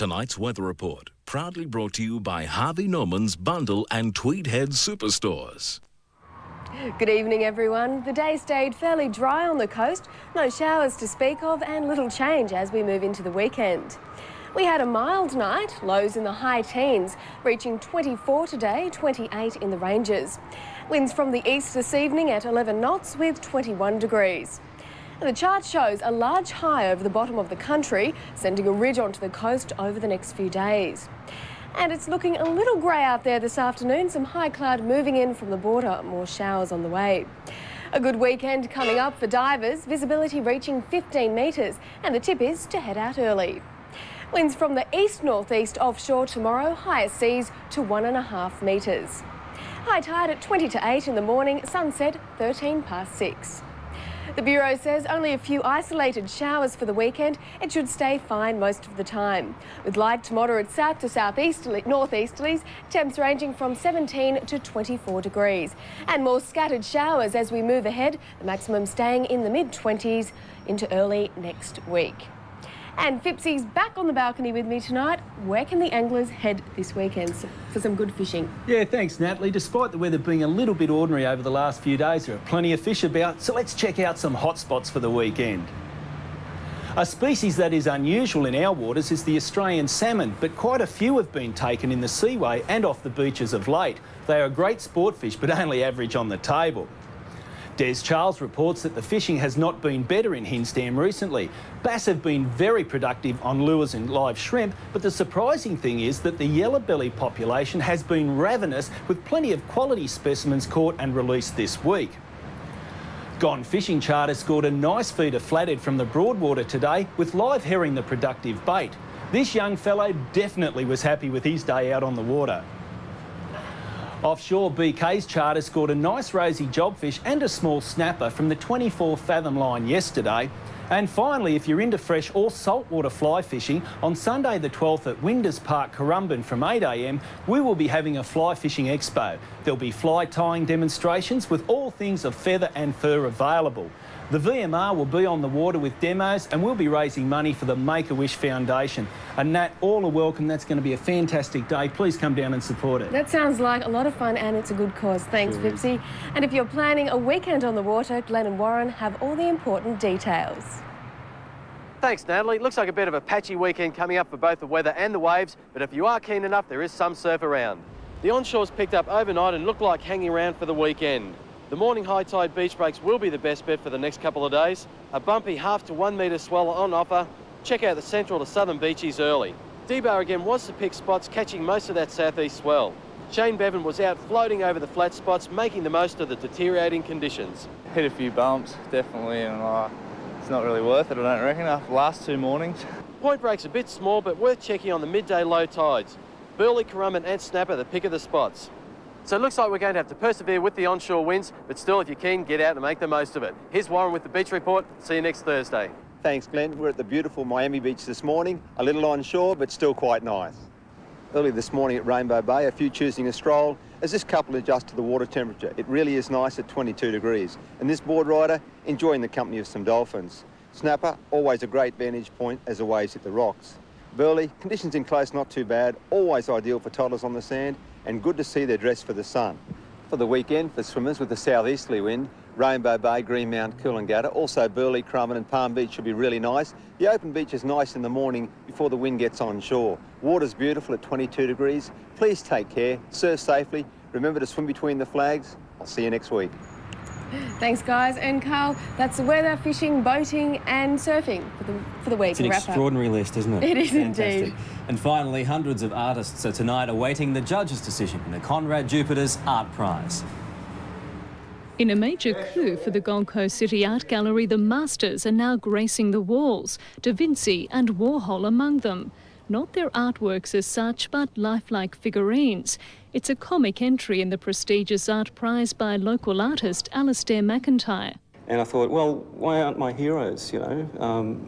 Tonight's weather report, proudly brought to you by Harvey Norman's Bundle and Tweed Head Superstores. Good evening, everyone. The day stayed fairly dry on the coast, no showers to speak of, and little change as we move into the weekend. We had a mild night, lows in the high teens, reaching 24 today, 28 in the ranges. Winds from the east this evening at 11 knots with 21 degrees. The chart shows a large high over the bottom of the country, sending a ridge onto the coast over the next few days. And it's looking a little grey out there this afternoon, some high cloud moving in from the border, more showers on the way. A good weekend coming up for divers, visibility reaching 15 metres, and the tip is to head out early. Winds from the east-northeast offshore tomorrow, higher seas to 1.5 metres. High tide at 20 to 8 in the morning, sunset 13 past 6. The Bureau says only a few isolated showers for the weekend. It should stay fine most of the time, with light to moderate south to northeasterlies, temps ranging from 17 to 24 degrees. And more scattered showers as we move ahead, the maximum staying in the mid-20s into early next week. And Fipsy's back on the balcony with me tonight. Where can the anglers head this weekend for some good fishing? Yeah, thanks, Natalie. Despite the weather being a little bit ordinary over the last few days, there are plenty of fish about, so let's check out some hot spots for the weekend. A species that is unusual in our waters is the Australian salmon, but quite a few have been taken in the seaway and off the beaches of late. They are great sport fish, but only average on the table. Des Charles reports that the fishing has not been better in Hinsdam recently. Bass have been very productive on lures and live shrimp, but the surprising thing is that the yellow belly population has been ravenous, with plenty of quality specimens caught and released this week. Gone Fishing Charter scored a nice feed of flathead from the Broadwater today, with live herring the productive bait. This young fellow definitely was happy with his day out on the water. Offshore, BK's charter scored a nice rosy jobfish and a small snapper from the 24 fathom line yesterday. And finally, if you're into fresh or saltwater fly fishing, on Sunday the 12th at Winders Park, Currumbin from 8 a.m, we will be having a fly fishing expo. There'll be fly tying demonstrations with all things of feather and fur available. The VMR will be on the water with demos, and we'll be raising money for the Make-A-Wish Foundation. And Nat, all are welcome. That's going to be a fantastic day. Please come down and support it. That sounds like a lot of fun, and it's a good cause. Thanks, sure Pipsy. And if you're planning a weekend on the water, Glenn and Warren have all the important details. Thanks, Natalie. Looks like a bit of a patchy weekend coming up for both the weather and the waves, but if you are keen enough, there is some surf around. The onshores picked up overnight and look like hanging around for the weekend. The morning high tide beach breaks will be the best bet for the next couple of days. A bumpy 1/2 to 1 metre swell on offer. Check out the central to southern beaches early. D-Bar again was to pick spots, catching most of that southeast swell. Shane Bevan was out floating over the flat spots, making the most of the deteriorating conditions. Hit a few bumps, definitely, and it's not really worth it, I don't reckon, after the last 2 mornings. Point break's a bit small, but worth checking on the midday low tides. Burley, Currumbin and Snapper the pick of the spots. So it looks like we're going to have to persevere with the onshore winds, but still, if you're keen, get out and make the most of it. Here's Warren with the Beach Report. See you next Thursday. Thanks, Glenn. We're at the beautiful Miami Beach this morning, a little onshore, but still quite nice. Early this morning at Rainbow Bay, a few choosing a stroll as this couple adjust to the water temperature. It really is nice at 22 degrees. And this board rider enjoying the company of some dolphins. Snapper, always a great vantage point as the waves hit the rocks. Burley, conditions in close not too bad, always ideal for toddlers on the sand, and good to see they're dressed for the sun. For the weekend, for swimmers with a southeasterly wind, Rainbow Bay, Greenmount, Coolangatta, also Burley, Currumbin and Palm Beach should be really nice. The open beach is nice in the morning before the wind gets on shore. Water's beautiful at 22 degrees. Please take care, surf safely, remember to swim between the flags. I'll see you next week. Thanks, guys. And Karl, that's the weather, fishing, boating and surfing for the week. It's an extraordinary list, isn't it? It is fantastic. Indeed. And finally, hundreds of artists are tonight awaiting the judge's decision in the Conrad Jupiter's Art Prize. In a major coup for the Gold Coast City Art Gallery, the masters are now gracing the walls, Da Vinci and Warhol among them. Not their artworks as such, but lifelike figurines. It's a comic entry in the prestigious art prize by local artist Alistair McIntyre. And I thought, well, why aren't my heroes,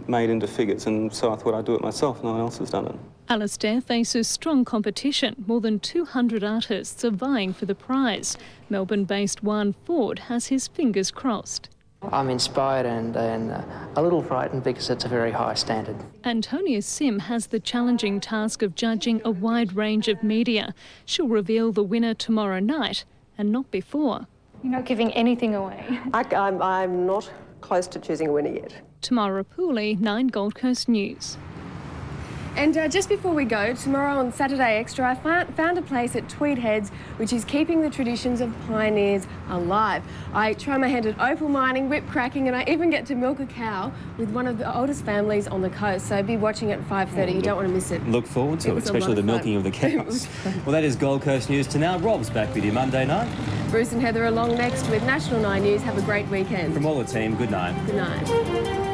made into figures? And so I thought I'd do it myself. No one else has done it. Alistair faces strong competition. More than 200 artists are vying for the prize. Melbourne-based Juan Ford has his fingers crossed. I'm inspired and a little frightened because it's a very high standard. Antonia Sim has the challenging task of judging a wide range of media. She'll reveal the winner tomorrow night and not before. You're not giving anything away. I'm not close to choosing a winner yet. Tamara Pooley, 9 Gold Coast News. And just before we go, tomorrow on Saturday Extra, I found a place at Tweed Heads which is keeping the traditions of pioneers alive. I try my hand at opal mining, whip cracking, and I even get to milk a cow with one of the oldest families on the coast. So be watching at 5:30. You don't want to miss it. Look forward to it, especially the milking of the cows. Well, that is Gold Coast News to now. Rob's back with you Monday night. Bruce and Heather along next with National 9 News. Have a great weekend. From all the team, good night. Good night.